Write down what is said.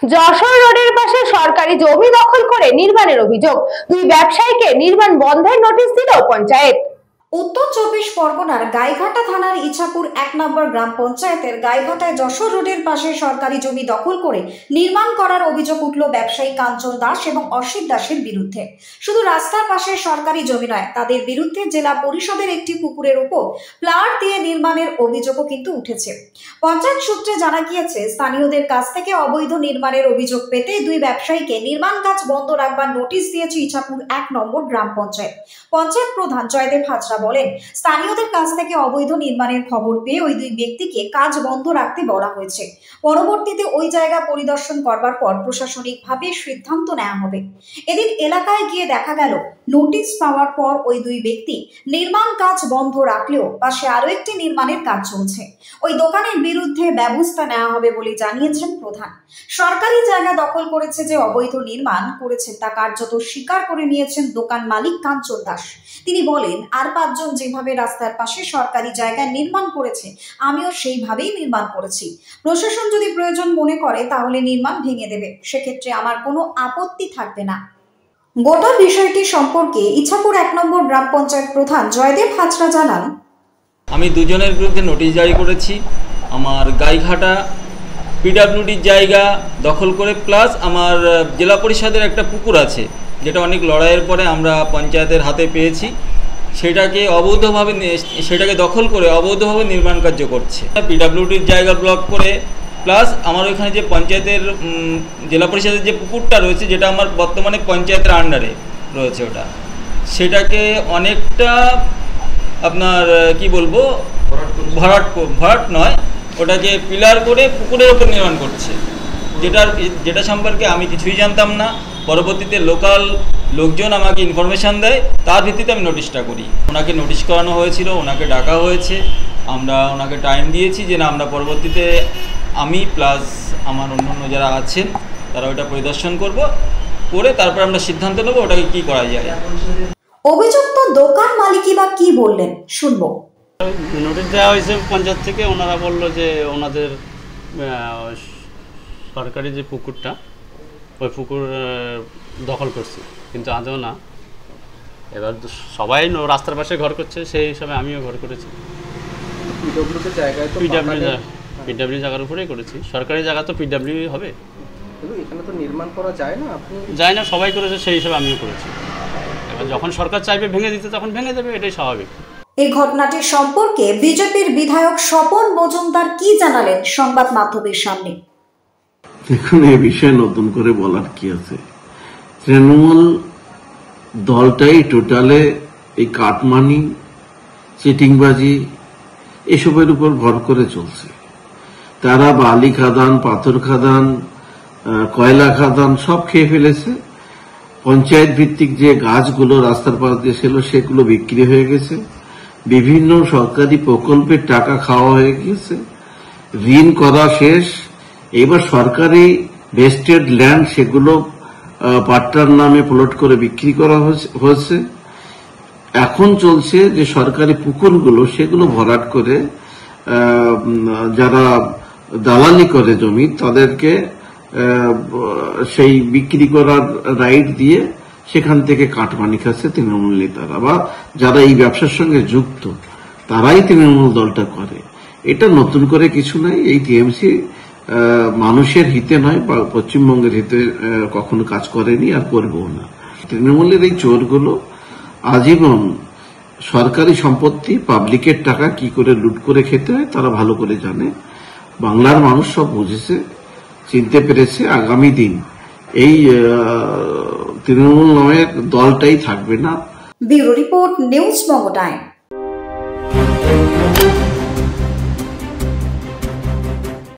যশোর রোডের পাশে সরকারি জমি দখল করে নির্মাণের অভিযোগ, দুই ব্যবসায়ীকে নির্মাণ বন্ধের নোটিশ দিল পঞ্চায়েত। উত্তর চব্বিশ পরগনার গাইঘাটা থানার ইছাপুর 1 নম্বর গ্রাম পঞ্চায়েতের গাইঘাটায় যশোর রোডের পাশে সরকারি জমি দখল করে নির্মাণ করার অভিযোগ উঠল ব্যবসায়ী কাঞ্চন দাস এবং অসিত দাসের বিরুদ্ধে। শুধু রাস্তার পাশে সরকারি জমি নয়, তাদের বিরুদ্ধে জেলা পরিষদের একটি পুকুরের উপর প্লাট দিয়ে নির্মাণের অভিযোগও কিন্তু উঠেছে। পঞ্চায়েত সূত্রে জানা গিয়েছে, স্থানীয়দের কাছ থেকে অবৈধ নির্মাণের অভিযোগ পেতে দুই ব্যবসায়ীকে নির্মাণ কাজ বন্ধ রাখবার নোটিশ দিয়েছে ইছাপুর 1 নম্বর গ্রাম পঞ্চায়েত। পঞ্চায়েত প্রধান জয়দেব হাজরা বলেন, স্থানীয়দের কাছ থেকে অবৈধ নির্মাণের খবর পেয়ে ওই দুই ব্যক্তিকে কাজ বন্ধ রাখতে বলা হয়েছে। পরবর্তীতে ওই জায়গা পরিদর্শন করবার পর প্রশাসনিকভাবে সিদ্ধান্ত নেওয়া হবে। এদিন এলাকায় গিয়ে দেখা গেল, নোটিশ পাওয়ার পর ওই দুই ব্যক্তি নির্মাণ কাজ বন্ধ রাখলেও পাশে আরো একটি নির্মাণের কাজ চলছে। ওই দোকানের বিরুদ্ধে ব্যবস্থা নেওয়া হবে বলে জানিয়েছেন প্রধান। সরকারি জায়গা দখল করেছে যে অবৈধ নির্মাণ করেছেন তা কার্যত স্বীকার করে নিয়েছেন দোকান মালিক কাঞ্চন দাস। তিনি বলেন, আর 5 জন যেভাবে রাস্তার পাশে সরকারি জায়গায় নির্মাণ করেছে, আমিও সেইভাবেই নির্মাণ করেছি। প্রশাসন যদি প্রয়োজন মনে করে তাহলে নির্মাণ ভেঙে দেবে, সেক্ষেত্রে আমার কোনো আপত্তি থাকবে না। গোটা বিষয়টি সম্পর্কে ইছাপুর 1 নম্বর গ্রাম পঞ্চায়েত প্রধান জয়দেব হাজরা জানান, আমি দুজনের বিরুদ্ধে নোটিশ জারি করেছি। আমার গাইঘাটা পিডব্লিউডির জায়গা দখল করে, প্লাস আমার জেলা পরিষদের একটা পুকুর আছে, যেটা অনেক লড়াইয়ের পরে আমরা পঞ্চায়েতের হাতে পেয়েছি, সেটাকে দখল করে অবৈধভাবে নির্মাণ কার্য করছে। পিডব্লিউডির জায়গা ব্লক করে, প্লাস আমার ওইখানে যে পঞ্চায়েতের জেলা পরিষদের যে পুকুরটা রয়েছে, যেটা আমার বর্তমানে পঞ্চায়েতের আন্ডারে রয়েছে, সেটাকে অনেকটা আপনার কি বলবো, ভরাট নয়, ওটাকে পিলার করে পুকুরের ওপর নির্মাণ করছে, যেটা সম্পর্কে আমি কিছুই জানতাম না। পরবর্তীতে লোকাল লোকজন আমাকে ইনফরমেশান দেয়, তার ভিত্তিতে আমি নোটিশটা করি। ওনাকে নোটিশ করানো হয়েছিল, ওনাকে ডাকা হয়েছে, আমরা ওনাকে টাইম দিয়েছি যে না, আমরা পরবর্তীতে আমি প্লাস আমার অন্যান্য যারা আছেন তারা ওটা পরিদর্শন করে তারপর আমরা সিদ্ধান্ত নেব ওটাকে কি করা যায়। অভিযুক্ত দোকান মালিকই বা কি বললেন শুনবো। নোটিশ দেওয়া হয়েছে পঞ্চায়েত থেকে। ওনারা বললো যে ওনাদের সরকারি যে পুকুরটা, ওই পুকুর দখল করছে, কিন্তু আদৌ না। এবার সবাই রাস্তার পাশে ঘর করছে, সেই হিসাবে আমিও ঘর করেছি। পিডব্লিউ জায়গার উপরেই করেছি। সরকারি জায়গা তো পিডব্লিউ হবে, এখানে তো নির্মাণ করা যায় না। যায় না, সবাই করেছে, সেই হিসাবে আমিও করেছি। এবার যখন সরকার চাইবে ভেঙে দিতে, তখন ভেঙে দেবে, এটাই স্বাভাবিক। এই ঘটনাটি সম্পর্কে বিজেপির বিধায়ক স্বপন মজুমদার কি জানালেন সংবাদ মাধ্যমের সামনে। দেখুন, এই বিষয়ে নতুন করে বলার কি আছে। তৃণমূল দলটাই টোটালে এই কাটমানি, চিটিংবাজি এসবের উপর ভর করে চলছে। তারা বালি খাদান, পাথর খাদান, কয়লা খাদান সব খেয়ে ফেলেছে। পঞ্চায়েত ভিত্তিক যে গাছগুলো রাস্তার পাশ দিয়ে ছিল, সেগুলো বিক্রি হয়ে গেছে। বিভিন্ন সরকারি প্রকল্পের টাকা খাওয়া হয়ে গেছে, ঋণ করা শেষ। এবার সরকারি ভেস্টেড ল্যান্ড, সেগুলো পাট্টার নামে প্লট করে বিক্রি করা হয়েছে। এখন চলছে যে সরকারি পুকুরগুলো, সেগুলো ভরাট করে যারা দালালি করে জমি, তাদেরকে সেই বিক্রি করার রাইট দিয়ে সেখান থেকে কাটমানি খাচ্ছে তৃণমূল নেতারা, বা যারা এই ব্যবসার সঙ্গে যুক্ত তারাই তৃণমূল দলটা করে। এটা নতুন করে কিছু নাই। এই টিএমসি মানুষের হিতে নয় বা পশ্চিমবঙ্গের হিতে কখনো কাজ করেনি, আর করবেও না। তৃণমূলের এই চোরগুলো আজীবন সরকারি সম্পত্তি, পাবলিকের টাকা কি করে লুট করে খেতে হয় তারা ভালো করে জানে। বাংলার মানুষ সব বুঝেছে, চিনতে পেরেছে। আগামী দিন এই তৃণমূল নামের দলটাই থাকবে না। ব্যুরো রিপোর্ট, নিউজ বঙ্গ টাইম।